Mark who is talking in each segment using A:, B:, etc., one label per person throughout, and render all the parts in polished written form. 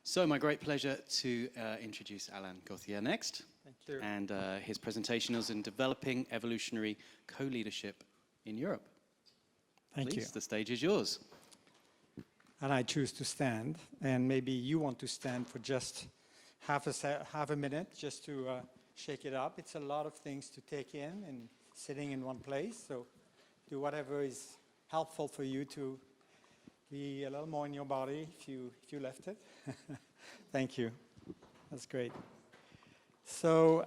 A: So my great pleasure to introduce AlainGauthier next.
B: Thank you.
A: And his presentation is in developing evolutionary co-leadership in Europe.
B: Thank you.
A: Please, the stage is yours.
B: And I choose to stand, and maybe you want to stand for just half a minute just to shake it up. It's a lot of things to take in and sitting in one place, so do whatever is helpful for you to be a little more in your body if you left it. Thank you. That's great. So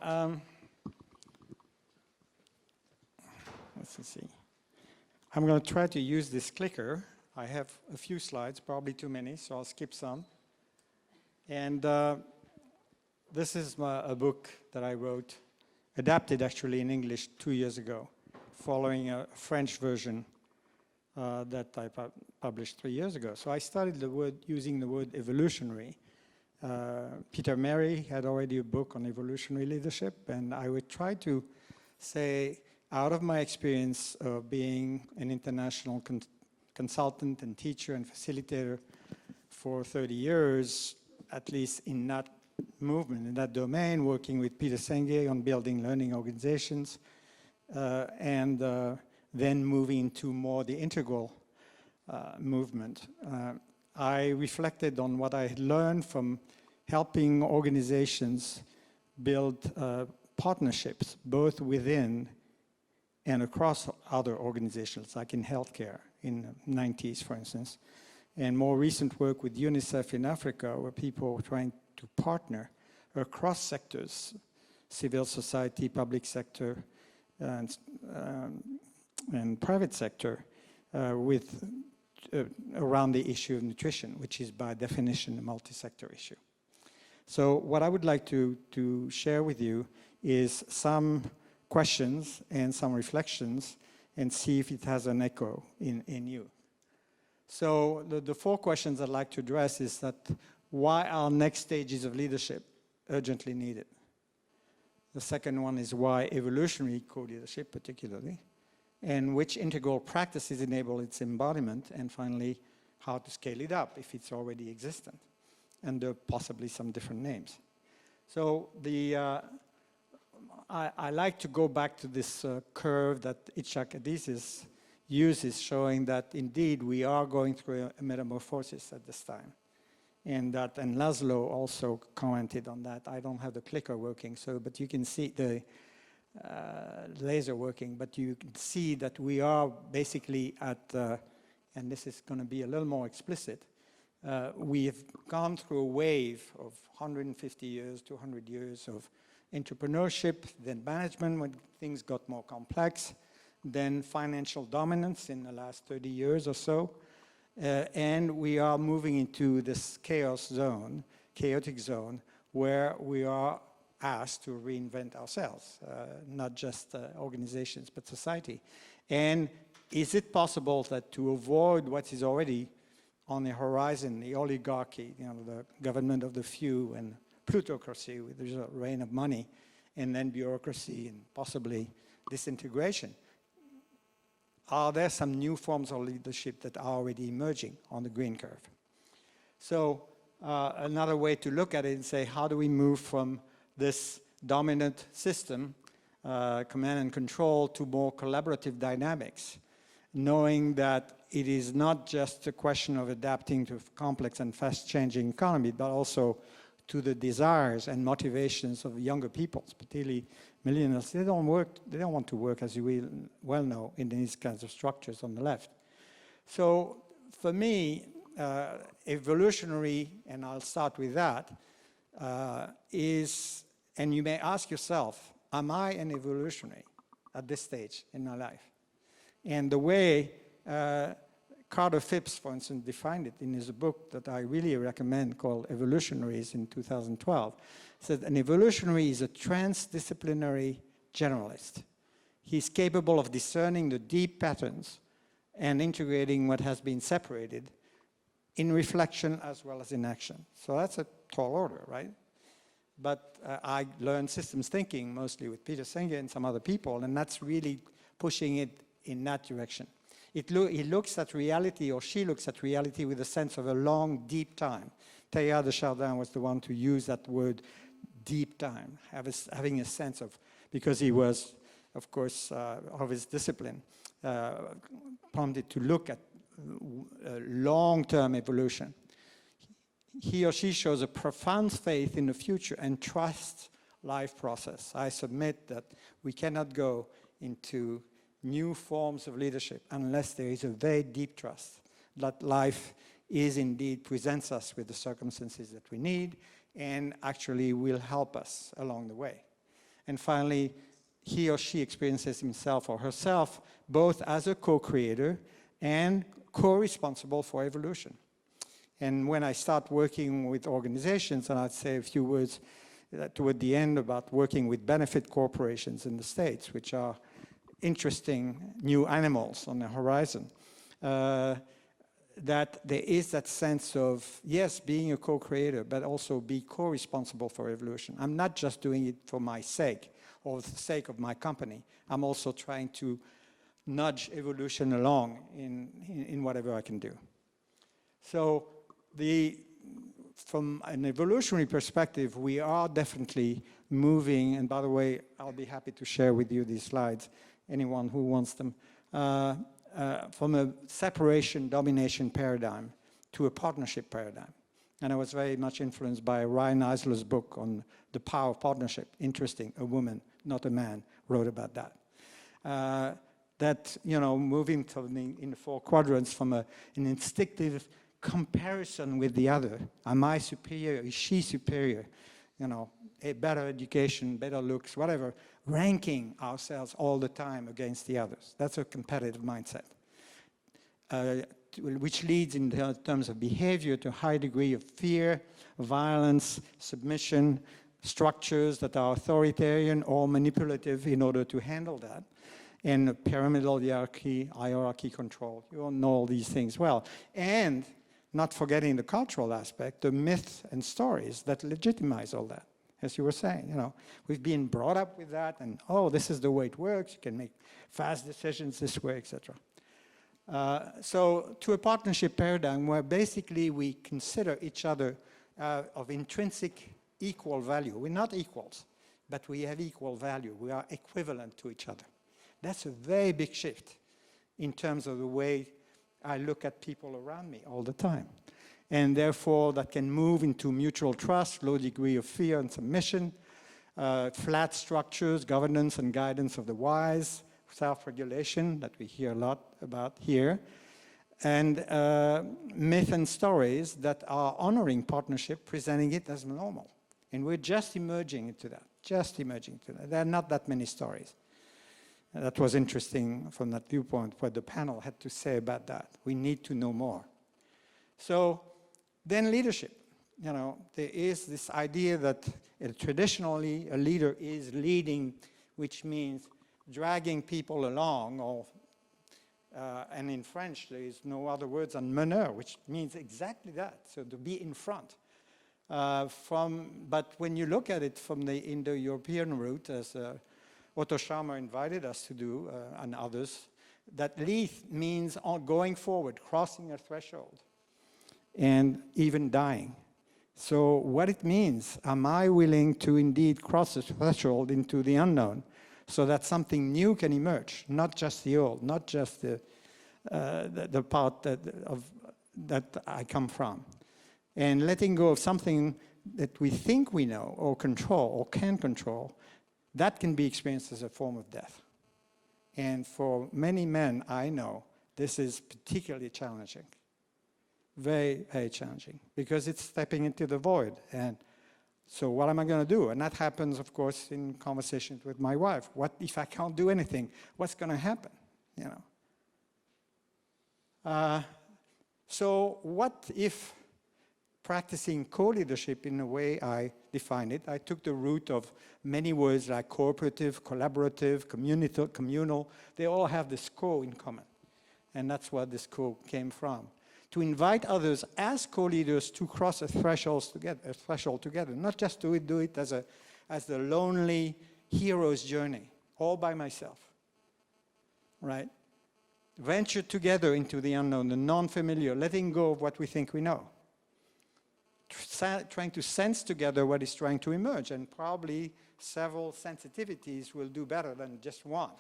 B: let's see. I'm going to try to use this clicker. I have a few slides, probably too many, so I'll skip some. And this is a book that I wrote, adapted actually in English 2 years ago, following a French version that I published 3 years ago. So I started using the word evolutionary. Peter Mary had already a book on evolutionary leadership, and I would try to say, out of my experience of being an international consultant and teacher and facilitator for 30 years, at least in that movement, in that domain, working with Peter Senge on building learning organizations, and then moving to more the integral movement. I reflected on what I had learned from helping organizations build partnerships, both within and across other organizations, like in healthcare in the 90s, for instance, and more recent work with UNICEF in Africa, where people were trying to partner across sectors, civil society, public sector, and private sector, around the issue of nutrition, which is by definition a multi-sector issue. So what I would like to share with you is some questions and some reflections and see if it has an echo in you. So the 4 questions I'd like to address is that why are next stages of leadership urgently needed? The second one is why evolutionary co-leadership particularly, and which integral practices enable its embodiment, and finally, how to scale it up if it's already existent, under possibly some different names. So I like to go back to this curve that Itzhak uses, showing that indeed we are going through a metamorphosis at this time. And Laszlo also commented on that. I don't have the clicker working, but you can see the laser working, but you can see that we are basically at, and this is going to be a little more explicit, we've gone through a wave of 150 years, 200 years of entrepreneurship, then management when things got more complex, then financial dominance in the last 30 years or so, and we are moving into this chaotic zone, where we are asked to reinvent ourselves, not just organizations, but society. And is it possible that to avoid what is already on the horizon, the oligarchy, the government of the few, and plutocracy, with the reign of money, and then bureaucracy, and possibly disintegration, are there some new forms of leadership that are already emerging on the green curve? So another way to look at it and say, how do we move from this dominant system, command and control, to more collaborative dynamics, knowing that it is not just a question of adapting to a complex and fast-changing economy, but also to the desires and motivations of younger people, particularly millennials. They don't want to work, as you well know, in these kinds of structures on the left. So for me, evolutionary, and I'll start with that, is, and you may ask yourself, am I an evolutionary at this stage in my life? And the way Carter Phipps, for instance, defined it in his book that I really recommend, called Evolutionaries in 2012, said an evolutionary is a transdisciplinary generalist. He's capable of discerning the deep patterns and integrating what has been separated in reflection as well as in action. So that's a tall order, right? But I learned systems thinking mostly with Peter Senge and some other people, and that's really pushing it in that direction. He looks at reality, or she looks at reality with a sense of a long, deep time. Teilhard de Chardin was the one to use that word, deep time, having a sense of, because he was, of course, of his discipline, prompted to look at long-term evolution. He or she shows a profound faith in the future and trusts life process. I submit that we cannot go into new forms of leadership unless there is a very deep trust that life is indeed presents us with the circumstances that we need and actually will help us along the way. And finally, he or she experiences himself or herself both as a co-creator and co-responsible for evolution. And when I start working with organizations, and I'd say a few words toward the end about working with benefit corporations in the States, which are interesting new animals on the horizon, that there is that sense of, yes, being a co-creator, but also be co-responsible for evolution. I'm not just doing it for my sake or the sake of my company. I'm also trying to nudge evolution along in whatever I can do. So from an evolutionary perspective, we are definitely moving, and by the way, I'll be happy to share with you these slides, anyone who wants them, from a separation domination paradigm to a partnership paradigm. And I was very much influenced by Ryan Eisler's book on the power of partnership. Interesting, a woman, not a man, wrote about that. That, you know, moving in the four quadrants from an instinctive comparison with the other. Am I superior? Is she superior? You know, a better education, better looks, whatever. Ranking ourselves all the time against the others. That's a competitive mindset, which leads in terms of behavior to a high degree of fear, violence, submission, structures that are authoritarian or manipulative in order to handle that, and pyramidal hierarchy control. You all know all these things well. And not forgetting the cultural aspect, the myths and stories that legitimize all that. As you were saying, you know, we've been brought up with that, and oh, this is the way it works. You can make fast decisions this way, etc. So, to a partnership paradigm where basically we consider each other of intrinsic equal value. We're not equals, but we have equal value. We are equivalent to each other. That's a very big shift in terms of the way I look at people around me all the time. And therefore, that can move into mutual trust, low degree of fear and submission, flat structures, governance and guidance of the wise, self-regulation that we hear a lot about here, and myth and stories that are honoring partnership, presenting it as normal. And we're just emerging into that, There are not that many stories. That was interesting from that viewpoint, what the panel had to say about that. We need to know more. So, then leadership. You know, there is this idea that traditionally a leader is leading, which means dragging people along, or, and in French there is no other words than meneur, which means exactly that, so to be in front. But when you look at it from the Indo-European route, as Otto Scharmer invited us to do, and others, that lead means going forward, crossing a threshold, and even dying. So what it means, am I willing to indeed cross the threshold into the unknown so that something new can emerge, not just the old, not just the part that I come from. And letting go of something that we think we know or control or can control, that can be experienced as a form of death. And for many men I know, this is particularly challenging. Very, very challenging, because it's stepping into the void. And so what am I going to do? And that happens, of course, in conversations with my wife. What if I can't do anything? What's going to happen? You know. So what if practicing co-leadership in the way I define it, I took the root of many words like cooperative, collaborative, communal. They all have this co in common. And that's where this co came from. To invite others as co-leaders to cross a threshold together, not just do it as the lonely hero's journey, all by myself, right? venture together into the unknown, the non-familiar, letting go of what we think we know. Trying to sense together what is trying to emerge, and probably several sensitivities will do better than just one.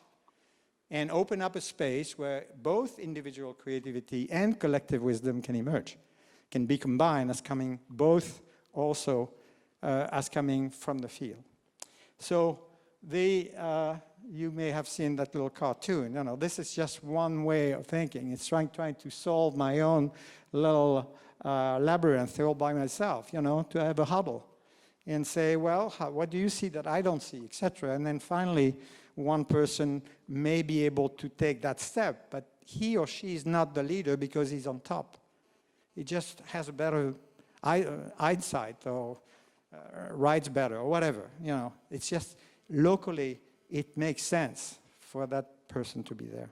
B: And open up a space where both individual creativity and collective wisdom can emerge, can be combined as coming both also as coming from the field. So you may have seen that little cartoon. You know, this is just one way of thinking. It's trying to solve my own little labyrinth all by myself, you know, to have a huddle and say, well, what do you see that I don't see, etc. And then finally, one person may be able to take that step, but he or she is not the leader because he's on top. He just has a better eyesight or writes better or whatever, you know. It's just locally, it makes sense for that person to be there.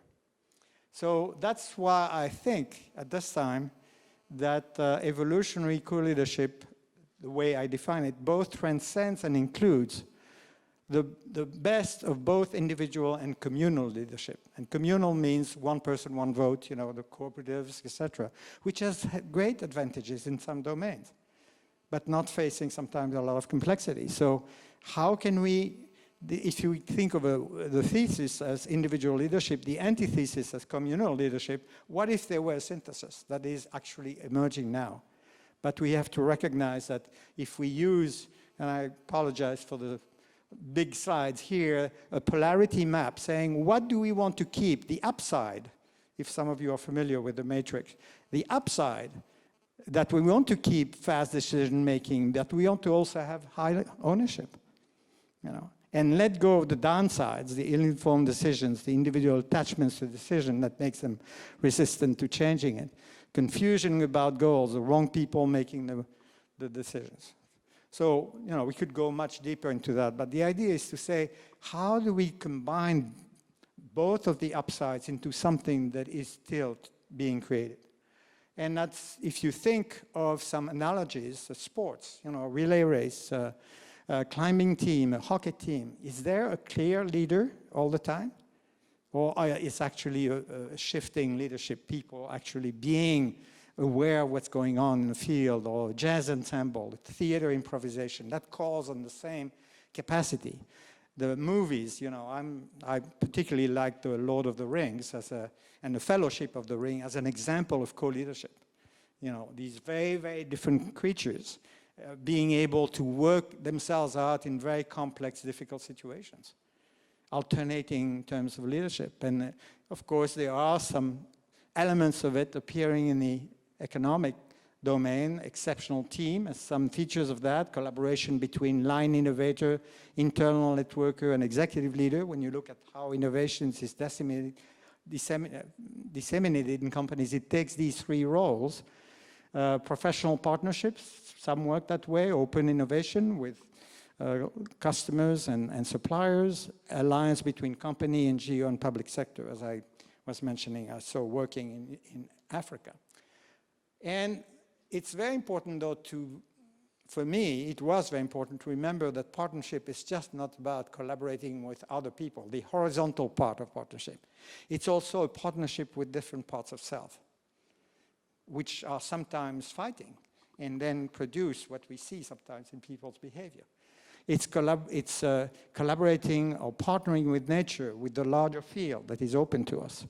B: So that's why I think at this time that evolutionary co-leadership, the way I define it, both transcends and includes the best of both individual and communal leadership. And communal means one person, one vote, you know, the cooperatives, etc., which has great advantages in some domains, but not facing sometimes a lot of complexity. So how can we, if you think of the thesis as individual leadership, the antithesis as communal leadership, what if there were a synthesis that is actually emerging now? But we have to recognize that if we use, and I apologize for the big slides here, a polarity map saying what do we want to keep, the upside, if some of you are familiar with the matrix, the upside that we want to keep fast decision making, that we want to also have high ownership, you know, and let go of the downsides, the ill-informed decisions, the individual attachments to decision that makes them resistant to changing it, confusion about goals, the wrong people making the decisions. So, you know, we could go much deeper into that, but the idea is to say, how do we combine both of the upsides into something that is still being created? And that's, if you think of some analogies, sports, you know, a relay race, a climbing team, a hockey team, is there a clear leader all the time? Or is actually a shifting leadership, people actually being aware of what's going on in the field, or jazz ensemble, theater improvisation, that calls on the same capacity. The movies, you know, I particularly like the Lord of the Rings and the Fellowship of the Ring as an example of co-leadership. You know, these very, very different creatures being able to work themselves out in very complex, difficult situations, alternating in terms of leadership. And of course, there are some elements of it appearing in the economic domain, exceptional team, as some features of that, collaboration between line innovator, internal networker, and executive leader. When you look at how innovations is disseminated in companies, it takes these three roles. Professional partnerships, some work that way, open innovation with customers and suppliers, alliance between company, NGO, and public sector, as I was mentioning, I saw working in Africa. And it's very important, though, for me, it was very important to remember that partnership is just not about collaborating with other people, the horizontal part of partnership. It's also a partnership with different parts of self, which are sometimes fighting and then produce what we see sometimes in people's behavior. It's collaborating or partnering with nature, with the larger field that is open to us,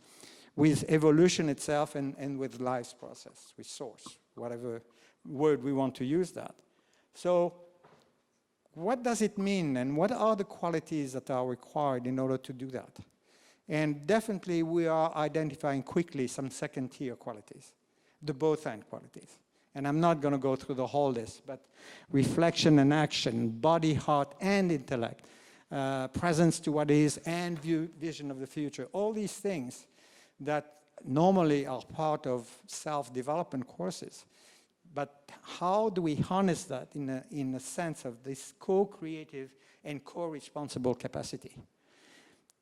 B: with evolution itself and with life's process, with source, whatever word we want to use that. So what does it mean, and what are the qualities that are required in order to do that? And definitely we are identifying quickly some second-tier qualities, the both-and qualities. And I'm not going to go through the whole list, but reflection and action, body, heart, and intellect, presence to what is, and vision of the future, all these things that normally are part of self-development courses. But how do we harness that in a sense of this co-creative and co-responsible capacity?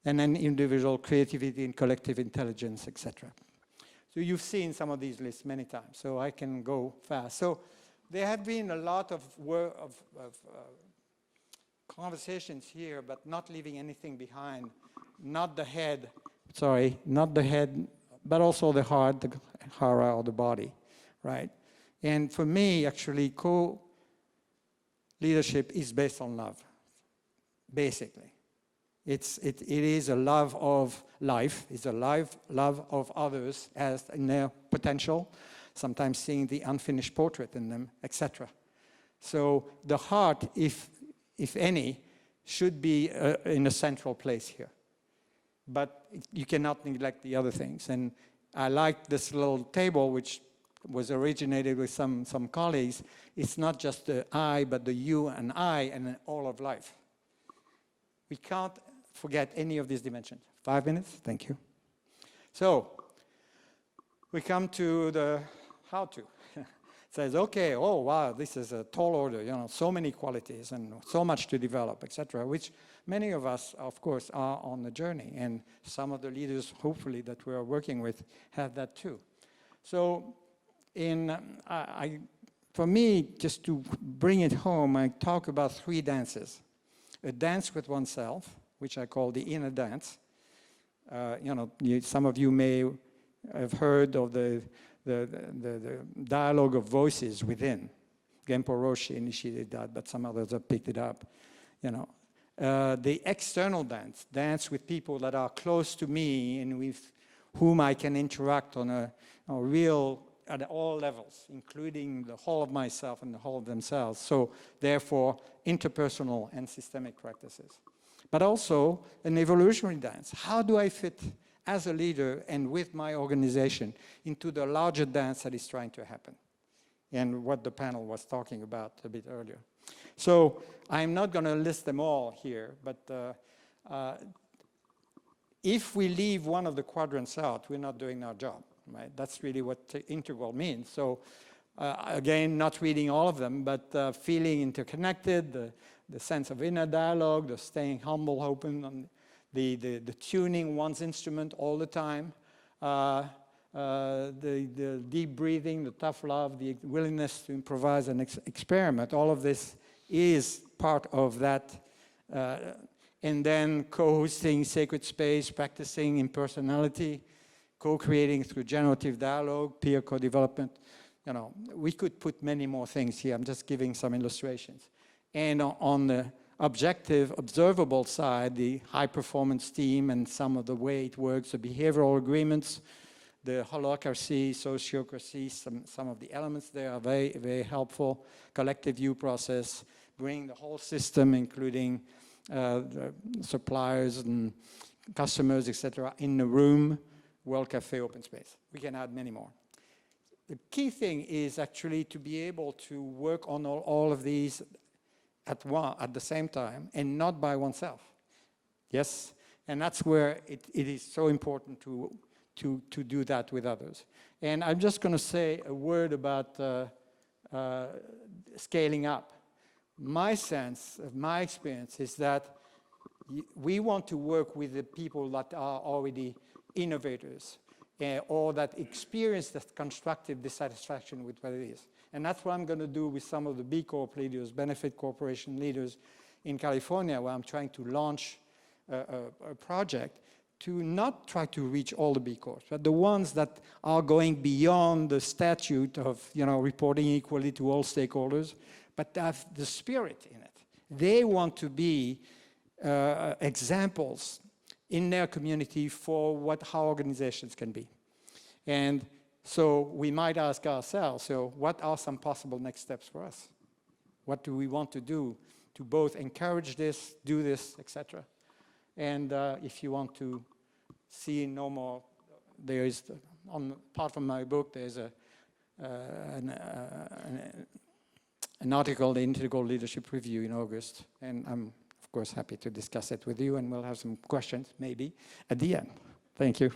B: And then individual creativity and collective intelligence, etc. So you've seen some of these lists many times, so I can go fast. So there have been a lot of conversations here, but not leaving anything behind. Not the head but also the heart, the hara, or the body, right? And for me, actually, co-leadership is based on love, basically. It is a love of life, it's a love of others as in their potential, sometimes seeing the unfinished portrait in them, etc. So the heart, if any, should be in a central place here. But you cannot neglect the other things. And I like this little table, which was originated with some colleagues. It's not just the I, but the you and I and all of life. We can't forget any of these dimensions. 5 minutes? Thank you. So we come to the how to. It says, okay, oh wow, this is a tall order, you know, so many qualities and so much to develop, etc., which many of us, of course, are on the journey, and some of the leaders, hopefully, that we are working with have that too. So for me, just to bring it home, I talk about 3 dances. A dance with oneself, which I call the inner dance. You know, some of you may have heard of the dialogue of voices within. Genpo Roshi initiated that, but some others have picked it up. You know, the external dance with people that are close to me and with whom I can interact on a real, at all levels, including the whole of myself and the whole of themselves. So therefore, interpersonal and systemic practices. But also an evolutionary dance. How do I fit as a leader and with my organization into the larger dance that is trying to happen? And what the panel was talking about a bit earlier. So I'm not going to list them all here, but if we leave one of the quadrants out, we're not doing our job, right? That's really what integral means. So again, not reading all of them, but feeling interconnected, the sense of inner dialogue, the staying humble, open, the tuning one's instrument all the time, the deep breathing, the tough love, the willingness to improvise and experiment. All of this is part of that. And then co-hosting sacred space, practicing impersonality, co-creating through generative dialogue, peer co-development. You know, we could put many more things here. I'm just giving some illustrations. And on the objective, observable side, the high-performance team and some of the way it works, the behavioral agreements, the holacracy, sociocracy, some of the elements there are very, very helpful. Collective view process, bring the whole system, including the suppliers and customers, etc., in the room, World Cafe open space. We can add many more. The key thing is actually to be able to work on all of these at the same time and not by oneself. Yes? And that's where it is so important to do that with others. And I'm just going to say a word about scaling up. My sense of my experience is that we want to work with the people that are already innovators or that experience that constructive dissatisfaction with what it is. And that's what I'm going to do with some of the B Corp leaders, benefit corporation leaders in California, where I'm trying to launch a project to not try to reach all the B Corps, but the ones that are going beyond the statute of, you know, reporting equally to all stakeholders, but have the spirit in it. They want to be examples in their community for how organizations can be. And so we might ask ourselves, so what are some possible next steps for us? What do we want to do to both encourage this, do this, etc.? And if you want to see no more, there is, apart from my book, there's an article, the Integral Leadership Review in August, and I'm, of course, happy to discuss it with you, and we'll have some questions, maybe, at the end. Thank you.